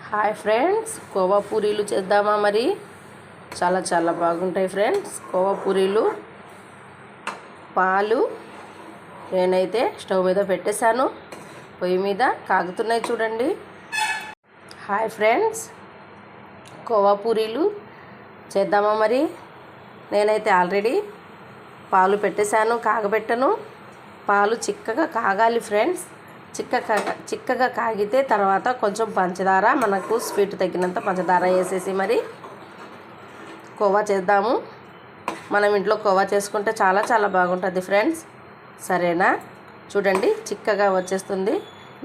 Hi friends, khoa పూరీలు చేద్దామా? మరి చాలా బాగుంటాయి ఫ్రెండ్స్. కోవా పూరీలు, పాలు నేనైతే స్టవ్ మీద పెట్టేశాను, పొయ్యి మీద కాగుతున్నాయి చూడండి. హాయ్ ఫ్రెండ్స్, కోవా పూరీలు చేద్దామా? మరి నేనైతే ఆల్రెడీ పాలు పెట్టేశాను, కాగబెట్టను. పాలు చిక్కగా కాగాలి ఫ్రెండ్స్. చిక్కగా కాగితే తర్వాత కొంచెం పంచదార, మనకు స్వీట్ తగ్గినంత పంచదార వేసేసి మరి కోవా చేద్దాము. మనం ఇంట్లో కోవా చేసుకుంటే చాలా బాగుంటుంది ఫ్రెండ్స్. సరేనా? చూడండి, చిక్కగా వచ్చేస్తుంది.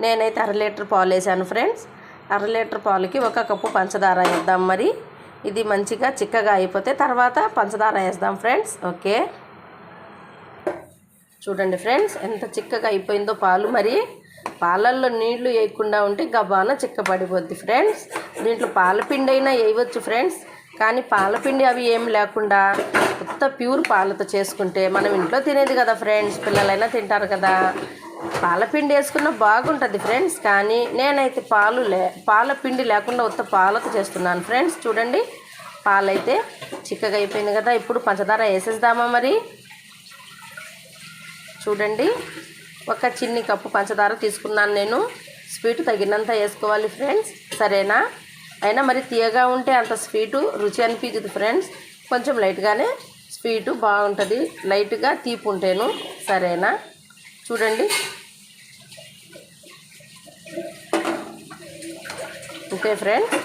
నేనైతే 1/2 లీటర్ పాలు వేసాను ఫ్రెండ్స్. 1/2 లీటర్ పాలకి 1 కప్పు పంచదార వేద్దాం. మరి ఇది మంచిగా చిక్కగా అయిపోతే తర్వాత పంచదార వేద్దాం ఫ్రెండ్స్. ఓకే, చూడండి ఫ్రెండ్స్ ఎంత చిక్కగా అయిపోయిందో పాలు. మరి పాలల్లో నీళ్లు వేయకుండా ఉంటే గబాన చిక్కబడిపోద్ది ఫ్రెండ్స్. దీంట్లో పాలపిండి అయినా వేయవచ్చు ఫ్రెండ్స్, కానీ పాలపిండి అవి ఏం లేకుండా కొత్త ప్యూర్ పాలతో చేసుకుంటే మనం ఇంట్లో తినేది కదా ఫ్రెండ్స్, పిల్లలైనా తింటారు కదా. పాలపిండి వేసుకున్న బాగుంటుంది ఫ్రెండ్స్, కానీ నేనైతే పాలపిండి లేకుండా ఉత్త పాలతో చేస్తున్నాను ఫ్రెండ్స్. చూడండి, పాలైతే చిక్కగా అయిపోయింది కదా. ఇప్పుడు పంచదార వేసేద్దామా? మరి చూడండి, 1 చిన్ని కప్పు పంచదార తీసుకున్నాను నేను. స్వీట్ తగినంత వేసుకోవాలి ఫ్రెండ్స్. సరేనా? అయినా మరి తీయగా ఉంటే అంత స్వీటు రుచి అనిపించదు ఫ్రెండ్స్. కొంచెం లైట్గానే స్వీటు బాగుంటుంది, లైట్గా తీపి ఉంటేను. సరేనా? చూడండి, అంతే ఫ్రెండ్స్.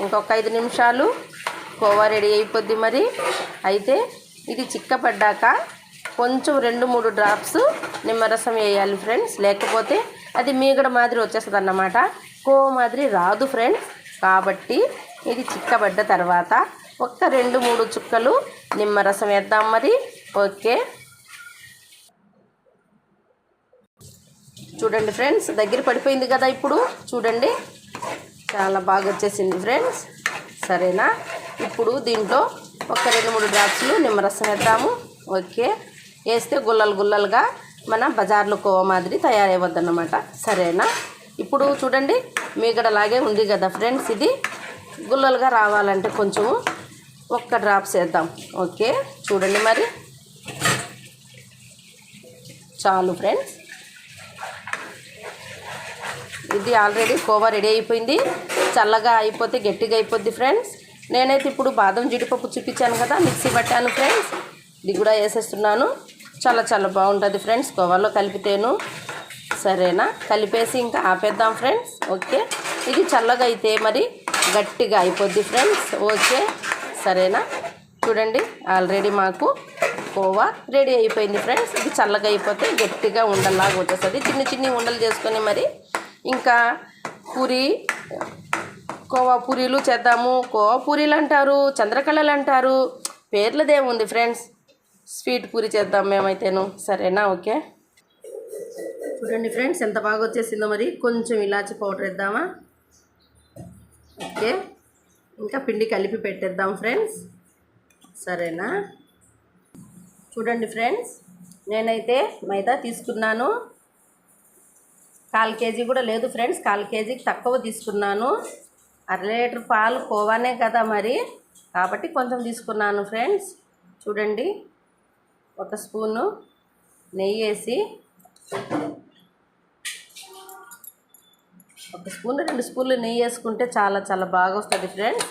ఇంకొక 5 నిమిషాలు కోవా రెడీ అయిపోద్ది. మరి అయితే ఇది చిక్కపడ్డాక కొంచెం 2-3 డ్రాప్స్ నిమ్మరసం వేయాలి ఫ్రెండ్స్, లేకపోతే అది మీగడ మాదిరి వచ్చేస్తుంది అన్నమాట. కోవా మాదిరి రాదు ఫ్రెండ్స్. కాబట్టి ఇది చిక్కబడ్డ తర్వాత 2-3 చుక్కలు నిమ్మరసం వేద్దాం. మరి ఓకే, చూడండి ఫ్రెండ్స్, దగ్గర పడిపోయింది కదా. ఇప్పుడు చూడండి, చాలా బాగా వచ్చేసింది ఫ్రెండ్స్. సరేనా? ఇప్పుడు దీంట్లో 2-3 డ్రాప్స్లు నిమ్మరసం వేద్దాము. ఓకే, వేస్తే గుల్లలుగా మన బజార్లో కోవా మాదిరి తయారైవద్దన్నమాట. సరేనా? ఇప్పుడు చూడండి, మీగడలాగే ఉంది కదా ఫ్రెండ్స్. ఇది గుల్లలుగా రావాలంటే కొంచెము 1 డ్రాప్స్ వేద్దాం. ఓకే, చూడండి, మరి చాలు ఫ్రెండ్స్. ఇది ఆల్రెడీ కోవా రెడీ అయిపోయింది. చల్లగా అయిపోతే గట్టిగా అయిపోద్ది ఫ్రెండ్స్. నేనైతే ఇప్పుడు బాదం జీడిపప్పు చూపించాను కదా, మిక్సీ పట్టాను ఫ్రెండ్స్. ఇది కూడా వేసేస్తున్నాను. చాలా బాగుంటుంది ఫ్రెండ్స్ కోవాలో కలిపితేను. సరేనా? కలిపేసి ఇంకా ఆపేద్దాం ఫ్రెండ్స్. ఓకే, ఇది చల్లగా అయితే మరి గట్టిగా అయిపోద్ది ఫ్రెండ్స్. ఓకే, సరేనా? చూడండి, ఆల్రెడీ మాకు కోవా రెడీ అయిపోయింది ఫ్రెండ్స్. ఇది చల్లగా అయిపోతే గట్టిగా ఉండలాగా వచ్చేస్తుంది. చిన్ని ఉండలు చేసుకొని మరి ఇంకా కోవా పూరీలు చేద్దాము. కోవా పూరీలు అంటారు, చంద్రకళలు అంటారు, పేర్లదేముంది ఫ్రెండ్స్. స్వీట్ పూరి చేద్దాం మేమైతేను. సరేనా? ఓకే, చూడండి ఫ్రెండ్స్ ఎంత బాగా వచ్చేసిందో. మరి కొంచెం ఇలాచి పౌడర్ వేద్దామా? ఓకే, ఇంకా పిండి కలిపి పెట్టేద్దాం ఫ్రెండ్స్. సరేనా? చూడండి ఫ్రెండ్స్, నేనైతే మైదా తీసుకున్నాను. 1/4 కేజీ కూడా లేదు ఫ్రెండ్స్, 1/4 కేజీకి తక్కువ తీసుకున్నాను. 1/2 లీటర్ పాలు కోవానే కదా మరి, కాబట్టి కొంచెం తీసుకున్నాను ఫ్రెండ్స్. చూడండి, 1 స్పూను నెయ్యి వేసి 1 స్పూన్ 2 స్పూన్లు నెయ్యి వేసుకుంటే చాలా బాగా వస్తుంది ఫ్రెండ్స్.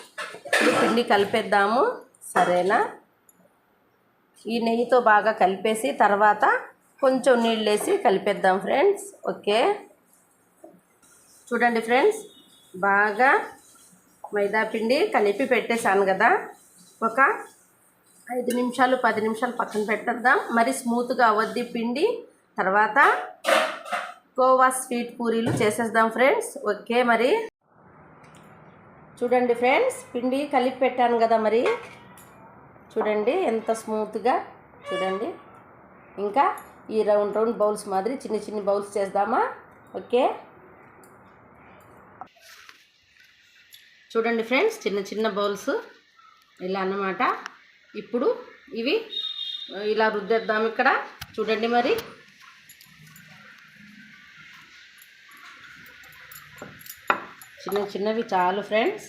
ఇప్పుడు పిండి కలిపేద్దాము. సరేనా? ఈ నెయ్యితో బాగా కలిపేసి తర్వాత కొంచెం నీళ్ళు వేసి కలిపేద్దాం ఫ్రెండ్స్. ఓకే, చూడండి ఫ్రెండ్స్, బాగా మైదా పిండి కలిపి పెట్టేశాను కదా. ఒక 5 నిమిషాలు 10 నిమిషాలు పక్కన పెట్టేద్దాం. మరి స్మూత్గా అవద్ది పిండి. తర్వాత కోవా స్వీట్ పూరీలు చేసేద్దాం ఫ్రెండ్స్. ఓకే, మరి చూడండి ఫ్రెండ్స్, పిండి కలిపి పెట్టాను కదా. మరి చూడండి ఎంత స్మూత్గా. చూడండి, ఇంకా ఈ రౌండ్ బౌల్స్ మాదిరి చిన్ని బౌల్స్ చేద్దామా? ఓకే, చూడండి ఫ్రెండ్స్, చిన్న బౌల్స్ ఇలా అన్నమాట. ఇప్పుడు ఇవి ఇలా రుద్దేద్దాం ఇక్కడ. చూడండి, మరి చిన్న చిన్నవి చాలు ఫ్రెండ్స్.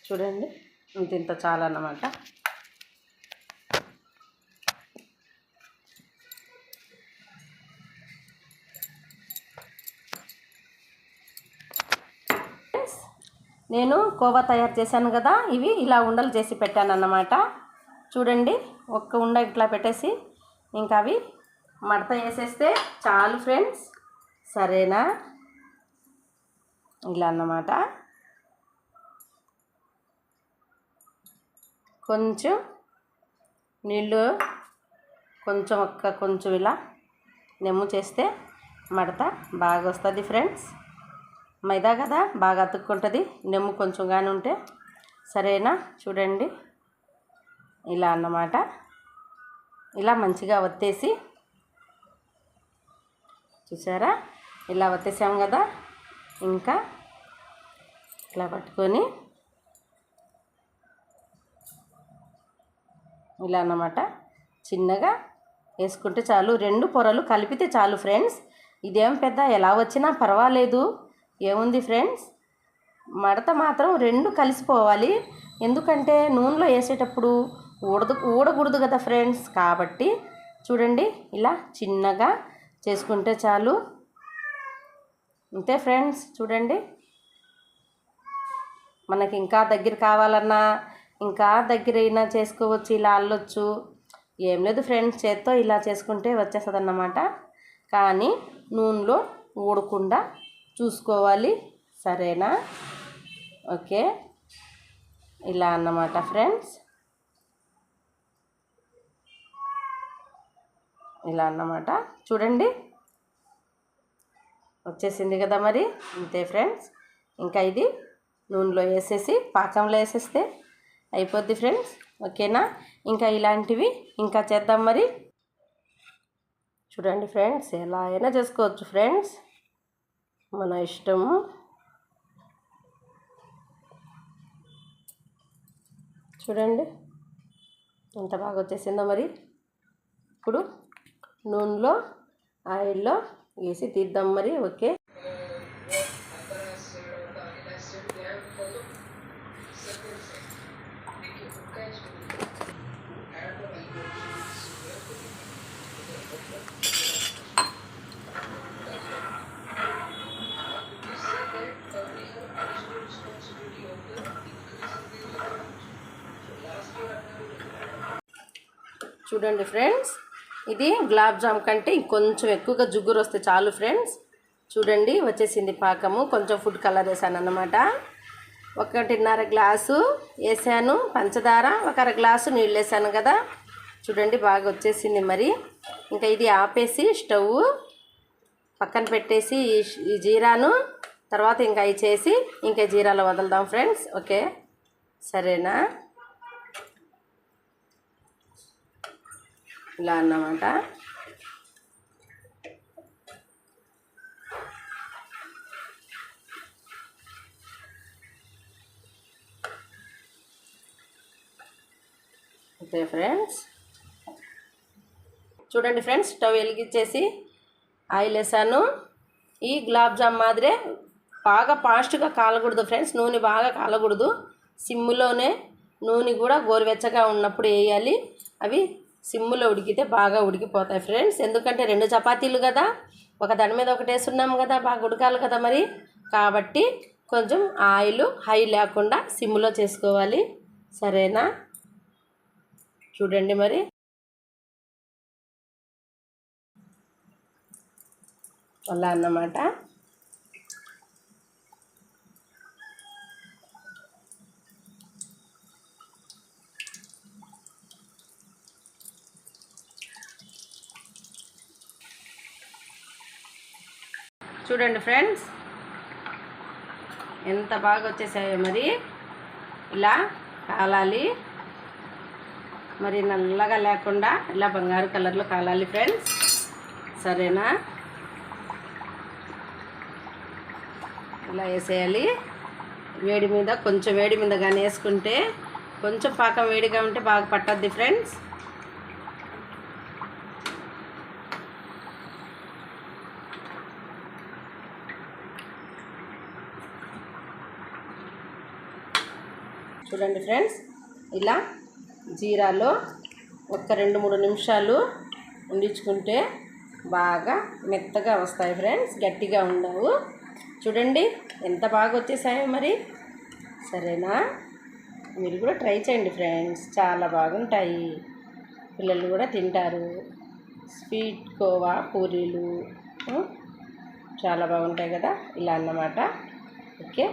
చూడండి ఇంత చాలన్నమాట. నేను కోవా తయారు చేశాను కదా, ఇవి ఇలా ఉండలు చేసి పెట్టాను అన్నమాట. చూడండి ఒక్క ఉండ ఇట్లా పెట్టేసి ఇంకా అవి మడత వేసేస్తే చాలు ఫ్రెండ్స్. సరేనా? ఇలా అన్నమాట. కొంచెం నీళ్ళు కొంచెం ఇలా నెమ్ము చేస్తే మడత బాగా వస్తుంది ఫ్రెండ్స్. మైదా కదా బాగా అతుక్కుంటుంది, నెమ్ము కొంచెం కానీ ఉంటే. సరేనా? చూడండి ఇలా అన్నమాట. ఇలా మంచిగా వత్తేసి, చూసారా ఇలా వత్తేసాం కదా, ఇంకా ఇలా పట్టుకొని ఇలా అన్నమాట చిన్నగా వేసుకుంటే చాలు. 2 పొరలు కలిపితే చాలు ఫ్రెండ్స్. ఇదేం పెద్ద ఎలా వచ్చినా పర్వాలేదు, ఏముంది ఫ్రెండ్స్. మడత మాత్రం 2 కలిసిపోవాలి, ఎందుకంటే నూనెలో వేసేటప్పుడు ఊడకూడదు కదా ఫ్రెండ్స్. కాబట్టి చూడండి ఇలా చిన్నగా చేసుకుంటే చాలు. అంతే ఫ్రెండ్స్. చూడండి మనకి ఇంకా దగ్గర కావాలన్నా ఇంకా దగ్గర అయినా చేసుకోవచ్చు, ఇలా అల్లొచ్చు. ఏం లేదు ఫ్రెండ్స్, చేత్తో ఇలా చేసుకుంటే వచ్చేస్తుంది అన్నమాట. కానీ నూనెలో ఊడకుండా చూసుకోవాలి. సరేనా? ఓకే ఇలా అన్నమాట ఫ్రెండ్స్. ఇలా అన్నమాట. చూడండి వచ్చేసింది కదా మరి. అంతే ఫ్రెండ్స్. ఇంకా ఇది నూనెలో వేసేసి పాకంలో వేసేస్తే అయిపోద్ది ఫ్రెండ్స్. ఓకేనా? ఇంకా ఇలాంటివి ఇంకా చేద్దాం మరి. చూడండి ఫ్రెండ్స్, ఎలా అయినా చేసుకోవచ్చు ఫ్రెండ్స్, మన ఇష్టము. చూడండి ఎంత బాగా వచ్చేసిందో మరి. ఇప్పుడు నూనెలో ఆయిల్లో వేసి తీద్దాం మరి. ఓకే చూడండి ఫ్రెండ్స్, ఇది గులాబ్ జామ్ కంటే ఇంకొంచెం ఎక్కువగా జుగ్గురు వస్తే చాలు ఫ్రెండ్స్. చూడండి వచ్చేసింది పాకము. కొంచెం ఫుడ్ కలర్ వేసాను అన్నమాట. 1.5 గ్లాసు వేసాను పంచదార, 1 గ్లాసు నీళ్ళు వేసాను కదా. చూడండి బాగా వచ్చేసింది మరి. ఇంకా ఇది ఆపేసి స్టవ్ పక్కన పెట్టేసి ఈ జీరాను తర్వాత ఇంకా అవి చేసి ఇంకా జీరాలో వదులుదాం ఫ్రెండ్స్. ఓకే సరేనా? ఇలా అన్నమాట. Okay friends. చూడండి ఫ్రెండ్స్, స్టవ్ వెలిగించేసి ఆయిల్ వేసాను. ఈ గులాబ్ జామ్ మాదిరే బాగా ఫాస్ట్గా కాలకూడదు ఫ్రెండ్స్, నూనె బాగా కాలకూడదు. సిమ్ములోనే నూనె కూడా గోరువెచ్చగా ఉన్నప్పుడు వేయాలి. అవి సిమ్ములో ఉడికితే బాగా ఉడికిపోతాయి ఫ్రెండ్స్. ఎందుకంటే 2 చపాతీలు కదా, ఒక దాని మీద ఒకటి వేస్తున్నాం కదా, బాగా ఉడకాలి కదా మరి. కాబట్టి కొంచెం ఆయిల్ హై లేకుండా సిమ్లో చేసుకోవాలి. సరేనా? చూడండి మరి. అలా అన్నమాట. చూడండి ఫ్రెండ్స్ ఎంత బాగా వచ్చేసాయో మరి. ఇలా కాలాలి మరి, నల్లగా లేకుండా ఇలా బంగారు కలర్లో కాలాలి ఫ్రెండ్స్. సరేనా? ఇలా వేసేయాలి. వేడి మీద, కొంచెం వేడి మీద కానీ వేసుకుంటే కొంచెం పాకం వేడిగా ఉంటే బాగా పట్టద్ది ఫ్రెండ్స్. చూడండి ఫ్రెండ్స్, ఇలా జీరాలో ఒక 2-3 నిమిషాలు ఉండించుకుంటే బాగా మెత్తగా వస్తాయి ఫ్రెండ్స్, గట్టిగా ఉండవు. చూడండి ఎంత బాగా వచ్చేసాయో మరి. సరేనా, మీరు కూడా ట్రై చేయండి ఫ్రెండ్స్, చాలా బాగుంటాయి, పిల్లలు కూడా తింటారు. స్వీట్ కోవా పూరీలు చాలా బాగుంటాయి కదా, ఇలా అన్నమాట. ఓకే.